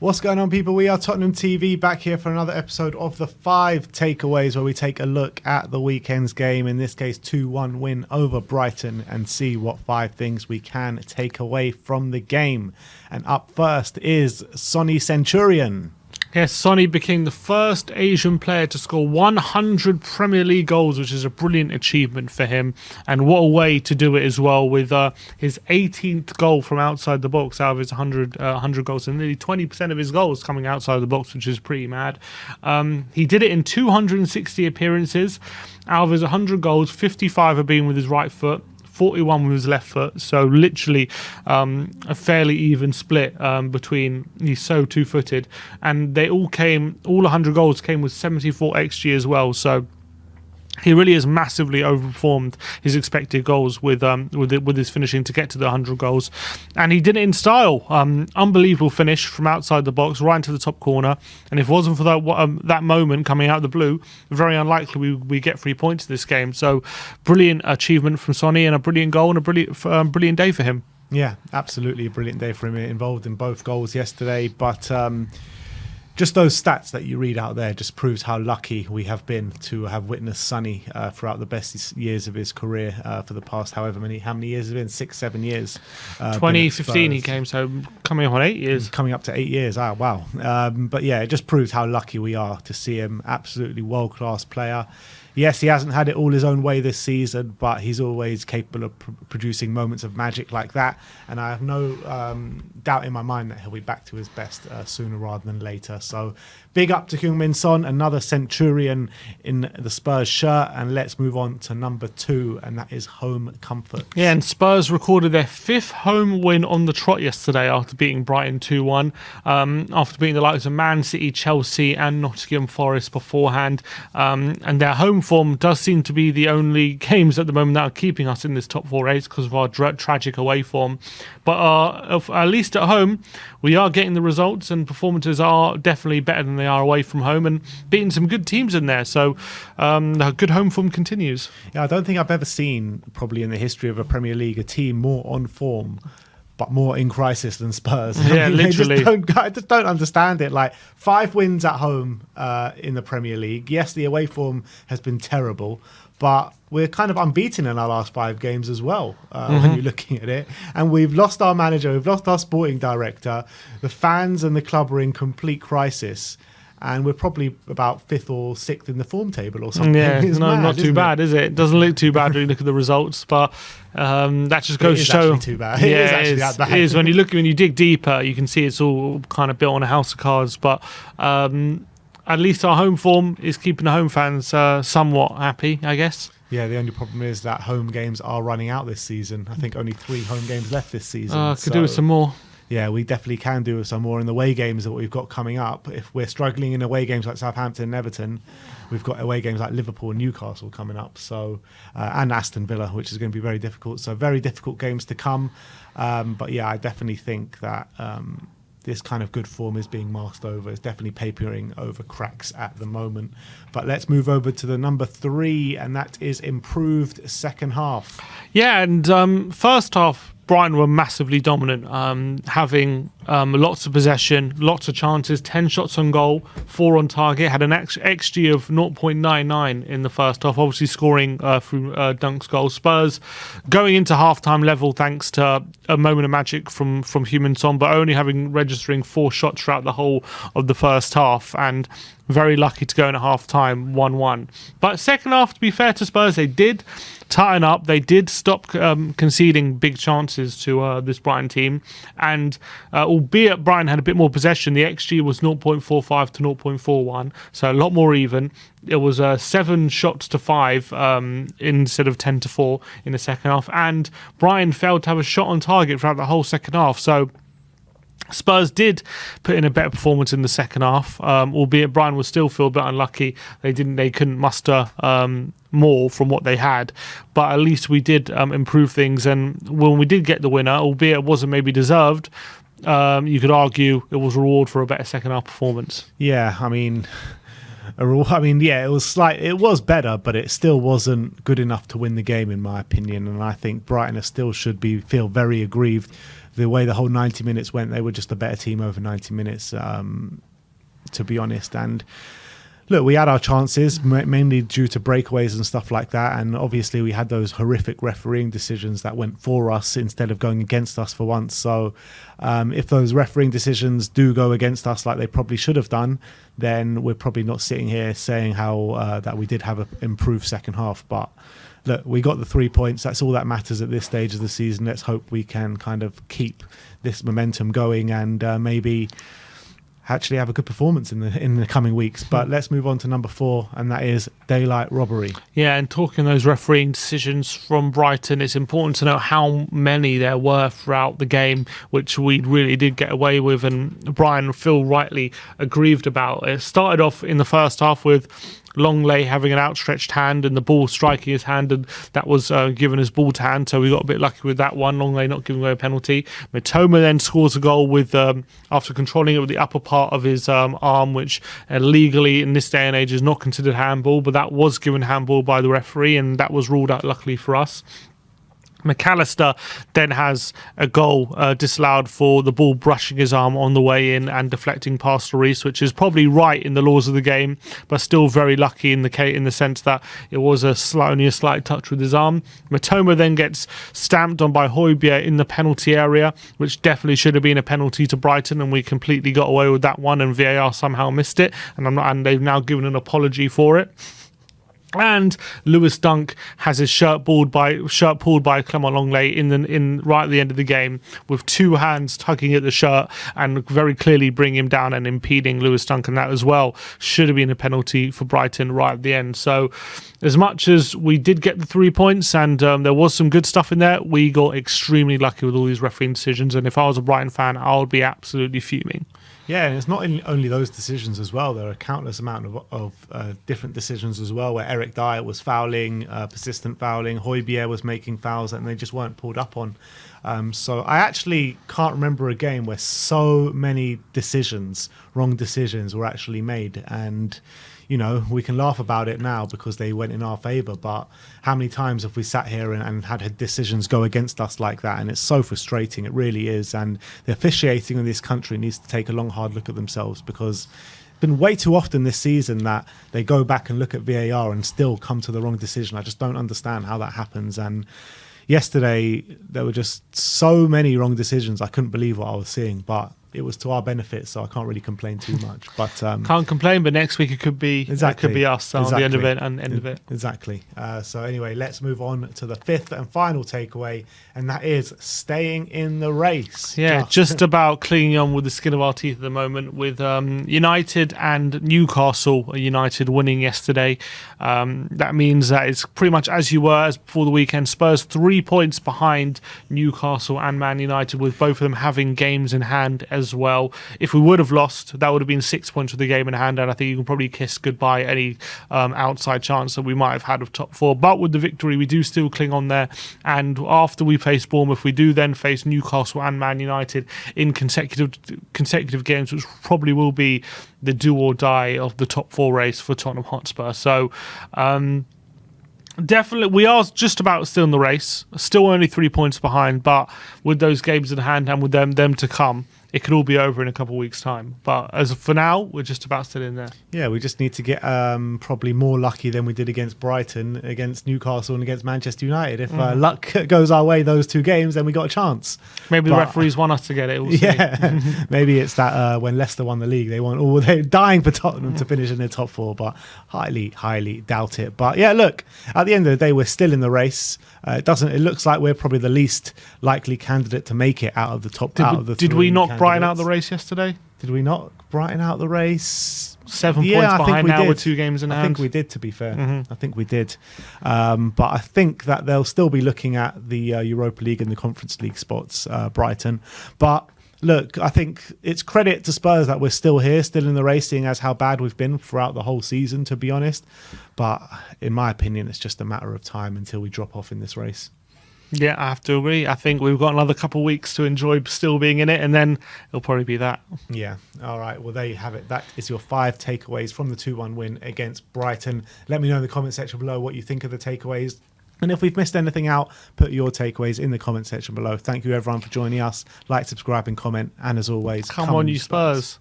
What's going on, people? We are Tottenham TV, back here for another episode of the 5 takeaways, where we take a look at the weekend's game, in this case 2-1 win over Brighton, and see what 5 things we can take away from the game. And up first is SONNY CENTURION. Yes, SONNY became the first Asian player to score 100 Premier League goals, which is a brilliant achievement for him. And what a way to do it as well, with his 18th goal from outside the box out of his 100 goals. And nearly 20% of his goals coming outside the box, which is pretty mad. He did it in 260 appearances. Out of his 100 goals, 55 have been with his right foot, 41 with his left foot, so literally a fairly even split between, he's so two-footed, and they all 100 goals came with 74 XG as well, so he really has massively overperformed his expected goals with his finishing to get to the 100 goals. And he did it in style. Unbelievable finish from outside the box, right into the top corner. And if it wasn't for that moment coming out of the blue, very unlikely we get 3 points in this game. So brilliant achievement from SONNY, and a brilliant goal, and a brilliant day for him. Yeah, absolutely a brilliant day for him. Involved in both goals yesterday, but just those stats that you read out there just proves how lucky we have been to have witnessed SONNY throughout the best years of his career for the past how many years has it been? 6-7 years. 2015 he came, so coming up on 8 years. Coming up to 8 years. Oh, wow. But yeah, it just proves how lucky we are to see him. Absolutely world-class player. Yes, he hasn't had it all his own way this season, but he's always capable of producing moments of magic like that. And I have no doubt in my mind that he'll be back to his best sooner rather than later. So big up to Heung-min Son, another Centurion in the Spurs shirt. And let's move on to number 2, and that is home comfort. Yeah, and Spurs recorded their 5th home win on the trot yesterday after beating Brighton 2-1, after beating the likes of Man City, Chelsea and Nottingham Forest beforehand. And their home form does seem to be the only games at the moment that are keeping us in this top 4 race because of our tragic away form. But at least at home, we are getting the results, and performances are definitely better than they are away from home, and beating some good teams in there. So the good home form continues. Yeah, I don't think I've ever seen, probably in the history of a Premier League, a team more on form but more in crisis than Spurs. Yeah, literally. I just don't understand it. Like 5 wins at home in the Premier League. Yes, the away form has been terrible, but we're kind of unbeaten in our last 5 games as well, when you're looking at it. And we've lost our manager, we've lost our sporting director. The fans and the club are in complete crisis. And we're probably about 5th or 6th in the form table or something. Yeah, not too bad, is it? It doesn't look too bad when you look at the results, but that just goes to show. Too bad. It is actually that bad. It is. When you dig deeper, you can see it's all kind of built on a house of cards. But at least our home form is keeping the home fans somewhat happy, I guess. Yeah, the only problem is that home games are running out this season. I think only 3 home games left this season. Could do with some more. Yeah, we definitely can do with some more in the away games that we've got coming up. If we're struggling in away games like Southampton and Everton, we've got away games like Liverpool and Newcastle coming up, so and Aston Villa, which is going to be very difficult. So very difficult games to come. But yeah, I definitely think that this kind of good form is being masked over. It's definitely papering over cracks at the moment. But let's move over to the number 3, and that is improved second half. Yeah, and first half, Brighton were massively dominant, having lots of possession, lots of chances, 10 shots on goal, 4 on target, had an XG of 0.99 in the first half, obviously scoring through Dunk's goal. Spurs going into half-time level thanks to a moment of magic from Heung-min Son, but only registering 4 shots throughout the whole of the first half, and very lucky to go in at half-time 1-1. But second half, to be fair to Spurs, they did tighten up. They did stop conceding big chances to this Brighton team, and albeit Brighton had a bit more possession, the XG was 0.45 to 0.41, so a lot more even. It was 7 shots to 5 instead of 10 to 4 in the second half, and Brighton failed to have a shot on target throughout the whole second half. So Spurs did put in a better performance in the second half, albeit Brighton was still feel a bit unlucky. They couldn't muster more from what they had, but at least we did improve things. And when we did get the winner, albeit it wasn't maybe deserved, you could argue it was a reward for a better second half performance. Yeah, I mean, yeah, it was better, but it still wasn't good enough to win the game, in my opinion. And I think Brighton still should feel very aggrieved the way the whole 90 minutes went, they were just a better team over 90 minutes, to be honest. And look, we had our chances, mainly due to breakaways and stuff like that. And obviously we had those horrific refereeing decisions that went for us instead of going against us for once. So if those refereeing decisions do go against us like they probably should have done, then we're probably not sitting here saying how that we did have an improved second half. But look, we got the 3 points. That's all that matters at this stage of the season. Let's hope we can kind of keep this momentum going and maybe actually have a good performance in the coming weeks. But let's move on to number 4, and that is daylight robbery. Yeah, and talking those refereeing decisions from Brighton, it's important to know how many there were throughout the game, which we really did get away with, and Brian Phil rightly aggrieved about. It started off in the first half with Longley having an outstretched hand and the ball striking his hand, and that was given his ball to hand, so we got a bit lucky with that one. Longley not giving away a penalty. Mitoma then scores a goal with after controlling it with the upper part of his arm, which legally in this day and age is not considered handball, but that was given handball by the referee, and that was ruled out luckily for us. McAllister then has a goal disallowed for the ball brushing his arm on the way in and deflecting past Lloris, which is probably right in the laws of the game, but still very lucky in the sense that it was only a slight touch with his arm. Mitoma then gets stamped on by Højbjerg in the penalty area, which definitely should have been a penalty to Brighton, and we completely got away with that one, and VAR somehow missed it, and they've now given an apology for it. And Lewis Dunk has his shirt pulled by Clement Longley in right at the end of the game, with two hands tugging at the shirt and very clearly bringing him down and impeding Lewis Dunk, and that as well should have been a penalty for Brighton right at the end. So as much as we did get the 3 points and there was some good stuff in there, we got extremely lucky with all these refereeing decisions, and if I was a Brighton fan, I would be absolutely fuming. Yeah, and it's not only those decisions as well. There are a countless amount of different decisions as well, where Eric Dyer was fouling, persistent fouling, Højbjerg was making fouls, and they just weren't pulled up on. So I actually can't remember a game where so many wrong decisions were actually made. And, you know, we can laugh about it now because they went in our favour, but how many times have we sat here and had decisions go against us like that? And it's so frustrating, it really is. And the officiating in this country needs to take a long, hard look at themselves, because it's been way too often this season that they go back and look at VAR and still come to the wrong decision. I just don't understand how that happens. And yesterday, there were just so many wrong decisions. I couldn't believe what I was seeing, but it was to our benefit, so I can't really complain too much. But can't complain. But next week it could be exactly. It could be us on the end of it and end of it. Exactly. So anyway, let's move on to the fifth and final takeaway, and that is staying in the race. Yeah, just about clinging on with the skin of our teeth at the moment. With United and Newcastle United winning yesterday, that means that it's pretty much as you were as before the weekend. Spurs 3 points behind Newcastle and Man United, with both of them having games in hand as well. If we would have lost, that would have been 6 points with the game in hand, and I think you can probably kiss goodbye any outside chance that we might have had of top four. But with the victory, we do still cling on there, and after we face Bournemouth, we do then face Newcastle and Man United in consecutive games, which probably will be the do or die of the top four race for Tottenham Hotspur. So definitely, we are just about still in the race, still only 3 points behind, but with those games in hand and with them to come, it could all be over in a couple of weeks' time. But as for now, we're just about still in there. Yeah, we just need to get probably more lucky than we did against Brighton, against Newcastle and against Manchester United. If luck goes our way those two games, then we got a chance. Maybe the referees want us to get it. We'll see. Maybe it's that when Leicester won the league, they're dying for Tottenham to finish in the top four, but highly doubt it. But yeah, look, at the end of the day, we're still in the race. It looks like we're probably the least likely candidate to make it out of the top. Did we knock Brighton out of the race yesterday? Did we knock Brighton out of the race? 7 points behind now with 2 games in hand. I think we did, to be fair. I think we did. But I think that they'll still be looking at the Europa League and the Conference League spots, Brighton. But look, I think it's credit to Spurs that we're still here, still in the race, seeing as how bad we've been throughout the whole season, to be honest. But in my opinion, it's just a matter of time until we drop off in this race. Yeah, I have to agree. I think we've got another couple of weeks to enjoy still being in it, and then it'll probably be that. Yeah. All right. Well, there you have it. That is your 5 takeaways from the 2-1 win against Brighton. Let me know in the comment section below what you think of the takeaways. And if we've missed anything out, put your takeaways in the comment section below. Thank you everyone for joining us. Like, subscribe and comment. And as always, Come on, you Spurs.